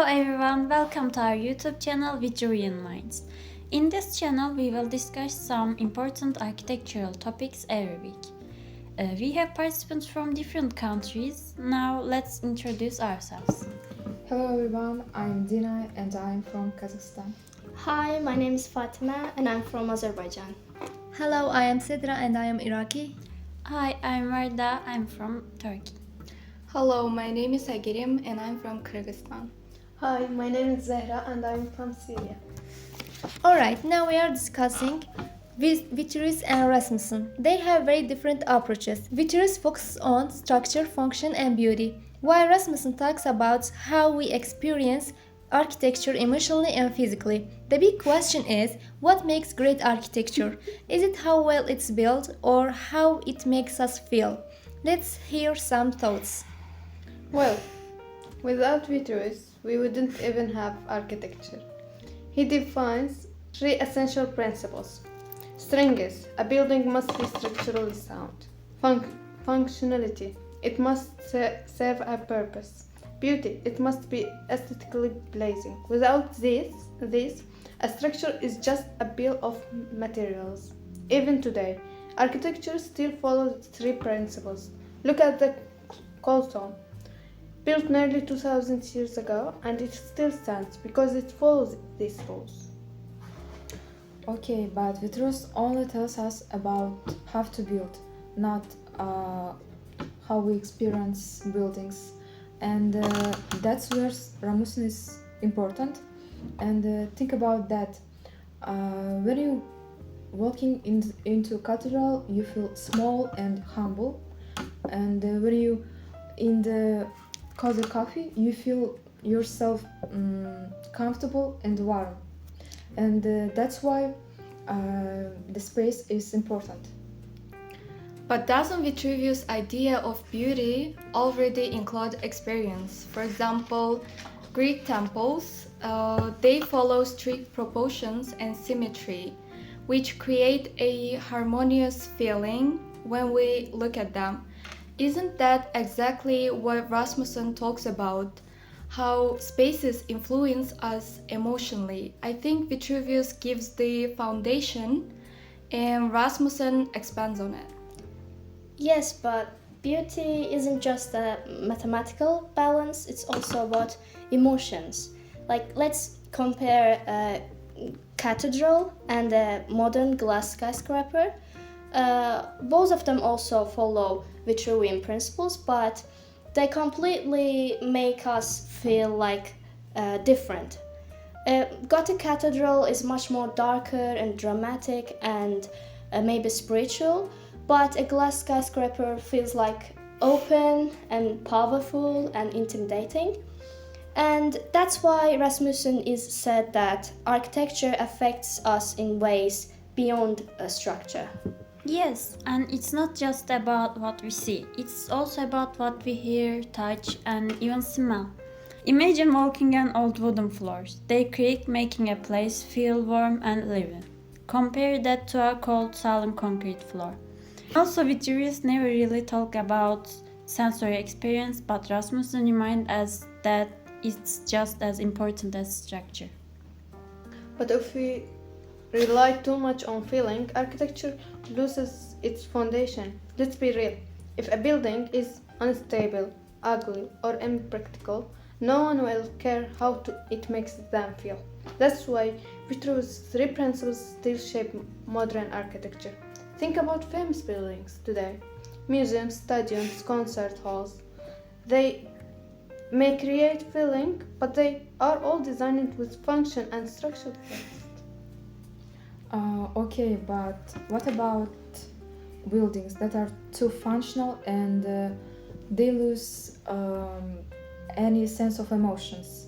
everyone, welcome to our YouTube channel Vitruvian Minds. In this channel, we will discuss some important architectural topics every week. We have participants from different countries. Now, let's introduce ourselves. Hello everyone, I'm Dina and I'm from Kazakhstan. Hi, my name is Fatima and I'm from Azerbaijan. Hello, I am Sedrah and I am Iraqi. Hi, I'm Verda, I'm from Turkey. Hello, my name is Aigerim and I'm from Kyrgyzstan. Hi, my name is Zahraa and I'm from Syria. Alright, now we are discussing Vitruvius and Rasmussen. They have very different approaches. Vitruvius focuses on structure, function, and beauty, while Rasmussen talks about how we experience architecture emotionally and physically. The big question is, what makes great architecture? Is it how well it's built or how it makes us feel? Let's hear some thoughts. Well, without Vitruvius, we wouldn't even have architecture. He defines three essential principles. Strength, a building must be structurally sound. Functionality, it must serve a purpose. Beauty, it must be aesthetically pleasing. Without this, a structure is just a bill of materials. Even today, architecture still follows three principles. Look at the Colton, built nearly 2000 years ago, and it still stands because it follows these rules. Okay, but Vitruvius only tells us about how to build, not how we experience buildings. And that's where Rasmussen is important. And think about that. When you walking into a cathedral, you feel small and humble. And when you in the cozy coffee, you feel yourself comfortable and warm. And that's why the space is important. But doesn't Vitruvius' idea of beauty already include experience? For example, Greek temples, they follow strict proportions and symmetry, which create a harmonious feeling when we look at them. Isn't that exactly what Rasmussen talks about? How spaces influence us emotionally. I think Vitruvius gives the foundation and Rasmussen expands on it. Yes, but beauty isn't just a mathematical balance, it's also about emotions. Like, let's compare a cathedral and a modern glass skyscraper. Both of them also follow Vitruvian principles, but they completely make us feel like different. Gothic cathedral is much more darker and dramatic and maybe spiritual, but a glass skyscraper feels like open and powerful and intimidating. And that's why Rasmussen is said that architecture affects us in ways beyond a structure. Yes, and it's not just about what we see, it's also about what we hear, touch, and even smell. Imagine walking on old wooden floors. They creak, making a place feel warm and living. Compare that to a cold, solemn concrete floor. Also, Vitruvius never really talked about sensory experience, but Rasmussen reminds us that it's just as important as structure. But if we rely too much on feeling, architecture loses its foundation. Let's be real. If a building is unstable, ugly, or impractical, no one will care how it makes them feel. That's why Vitruvius' three principles still shape modern architecture. Think about famous buildings today. Museums, stadiums, concert halls. They may create feeling, but they are all designed with function and structure first. Okay, but what about buildings that are too functional and they lose any sense of emotions?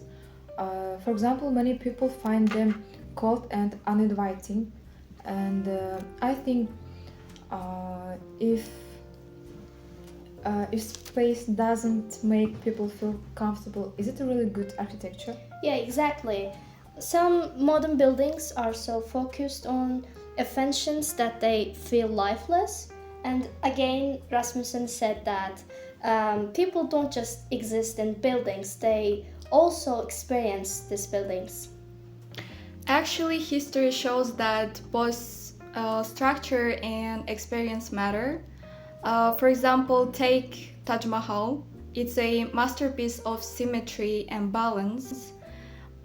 For example, many people find them cold and uninviting, and I think if space doesn't make people feel comfortable, is it a really good architecture? Yeah, exactly. Some modern buildings are so focused on functions that they feel lifeless. And again, Rasmussen said that people don't just exist in buildings, they also experience these buildings? Actually, history shows that both structure and experience matter. For example, take Taj Mahal. It's a masterpiece of symmetry and balance.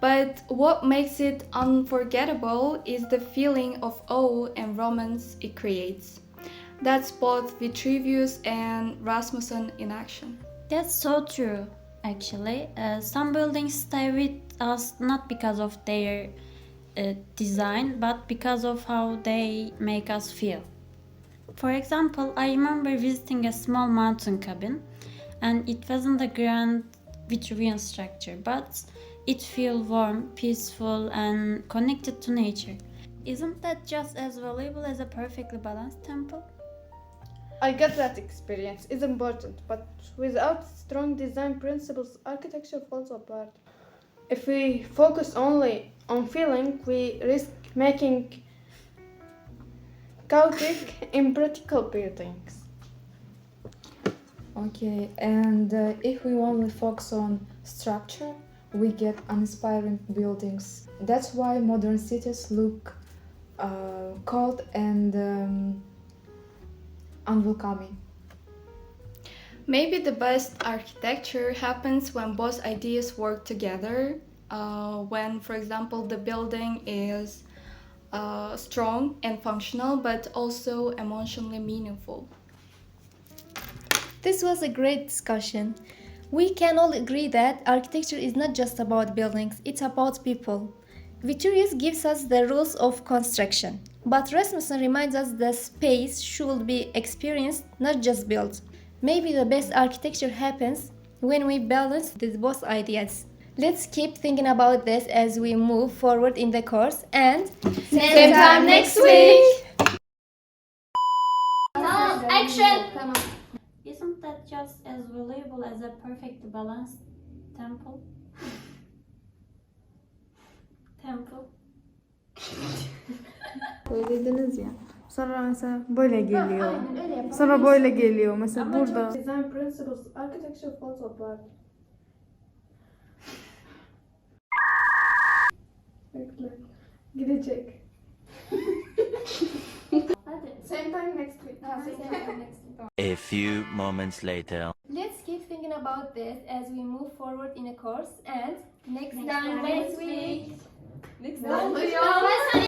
But what makes it unforgettable is the feeling of awe and romance it creates. That's both Vitruvius and Rasmussen in action. That's so true, actually. Some buildings stay with us not because of their design, but because of how they make us feel. For example, I remember visiting a small mountain cabin, and it wasn't a grand Vitruvian structure, but it felt warm, peaceful, and connected to nature. Isn't that just as valuable as a perfectly balanced temple? I get that experience is important, but without strong design principles, architecture falls apart. If we focus only on feeling, we risk making chaotic, impractical buildings. Okay, and if we only focus on structure, we get uninspiring buildings. That's why modern cities look cold and unwelcoming. Maybe the best architecture happens when both ideas work together. When, for example, the building is strong and functional, but also emotionally meaningful. This was a great discussion. We can all agree that architecture is not just about buildings, it's about people. Vitruvius gives us the rules of construction, but Rasmussen reminds us that space should be experienced, not just built. Maybe the best architecture happens when we balance these both ideas. Let's keep thinking about this as we move forward in the course, and Same time next week! Action! Isn't that just as valuable as a perfectly balanced temple? Söylediniz ya. Sonra mesela böyle geliyor. Sonra böyle geliyor. Mesela burada. Design principles, architecture falls apart. Bekle. Gidecek. Same time next week. A few moments later. let's keep thinking about this as we move forward in a course, and next Next week! Next Ne oluyor?